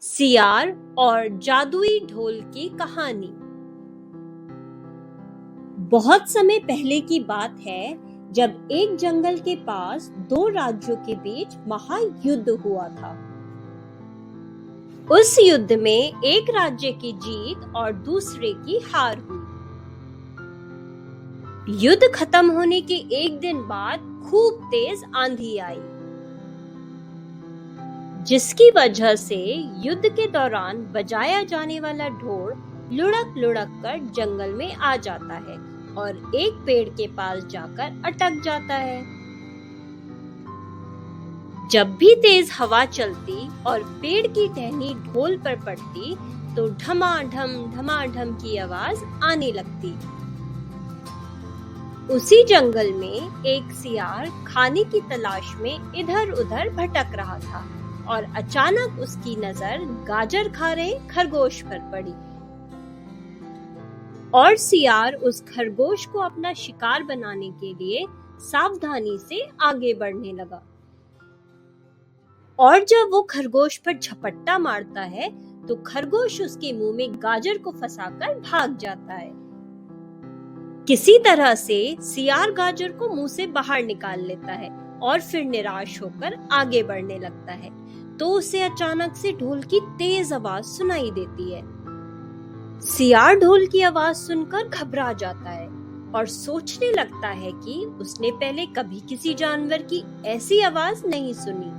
सियार और जादुई ढोल की कहानी। बहुत समय पहले की बात है जब एक जंगल के पास दो राज्यों के बीच महायुद्ध हुआ था। उस युद्ध में एक राज्य की जीत और दूसरे की हार हुई। युद्ध खत्म होने के एक दिन बाद खूब तेज आंधी आई, जिसकी वजह से युद्ध के दौरान बजाया जाने वाला ढोल लुढ़क लुढ़क कर जंगल में आ जाता है और एक पेड़ के पास जाकर अटक जाता है। जब भी तेज हवा चलती और पेड़ की टहनी ढोल पर पड़ती तो धमाधम की आवाज आने लगती। उसी जंगल में एक सियार खाने की तलाश में इधर उधर भटक रहा था और अचानक उसकी नजर गाजर खा रहे खरगोश पर पड़ी और सियार उस खरगोश को अपना शिकार बनाने के लिए सावधानी से आगे बढ़ने लगा। और जब वो खरगोश पर झपट्टा मारता है तो खरगोश उसके मुंह में गाजर को फंसाकर भाग जाता है। किसी तरह से सियार गाजर को मुंह से बाहर निकाल लेता है और फिर निराश होकर आगे बढ़ने लगता है तो उसे अचानक से ढोल की तेज आवाज सुनाई देती है। सियार ढोल की आवाज सुनकर घबरा जाता है और सोचने लगता है कि उसने पहले कभी किसी जानवर की ऐसी आवाज नहीं सुनी।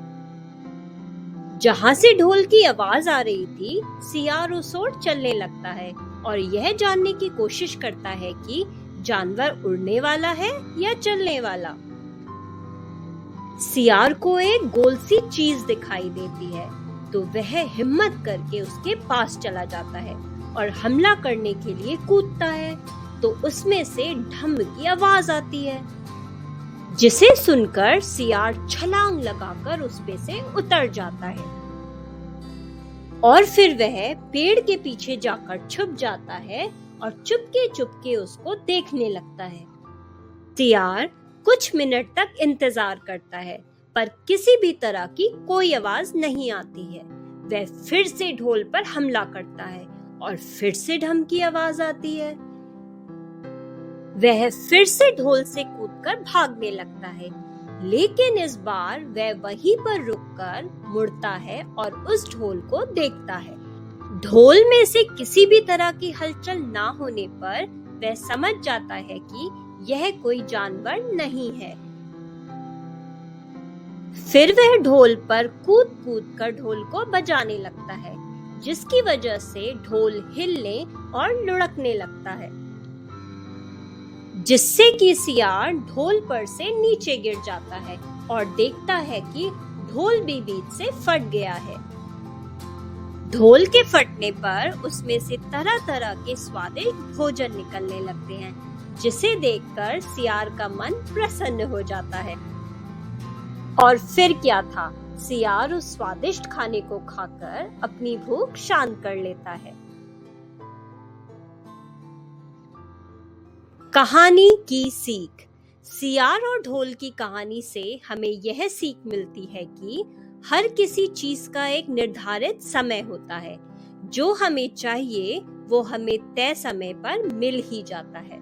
जहां से ढोल की आवाज आ रही थी, सियार उस ओर चलने लगता है और यह जानने की कोशिश करता है कि जानवर उड़ने वाला है या चलने वाला। सियार को एक गोल सी चीज दिखाई देती है तो वह हिम्मत करके उसके पास चला जाता है और हमला करने के लिए कूदता है तो उसमें से ढम की आवाज आती है, जिसे सुनकर सियार छलांग लगाकर उसमें से उतर जाता है और फिर वह पेड़ के पीछे जाकर छुप जाता है और चुपके चुपके उसको देखने लगता है। सियार कुछ मिनट तक इंतजार करता है पर किसी भी तरह की कोई आवाज नहीं आती है। वह फिर से ढोल पर हमला करता है और फिर से ढम की आवाज आती है। वह फिर से ढोल से कूदकर भागने लगता है, लेकिन इस बार वह वहीं पर रुककर मुड़ता है और उस ढोल को देखता है। ढोल में से किसी भी तरह की हलचल ना होने पर वह समझ जाता है कि यह कोई जानवर नहीं है। फिर वह ढोल पर कूद कूद कर ढोल को बजाने लगता है, जिसकी वजह से ढोल हिलने और लुढ़कने लगता है, जिससे कि सियार ढोल पर से नीचे गिर जाता है और देखता है कि ढोल भी बीच से फट गया है। ढोल के फटने पर उसमें से तरह तरह के स्वादिष्ट भोजन निकलने लगते हैं, जिसे देखकर सियार का मन प्रसन्न हो जाता है। और फिर क्या था, सियार उस स्वादिष्ट खाने को खाकर अपनी भूख शांत कर लेता है। कहानी की सीख। सियार और ढोल की कहानी से हमें यह सीख मिलती है कि हर किसी चीज का एक निर्धारित समय होता है। जो हमें चाहिए वो हमें तय समय पर मिल ही जाता है।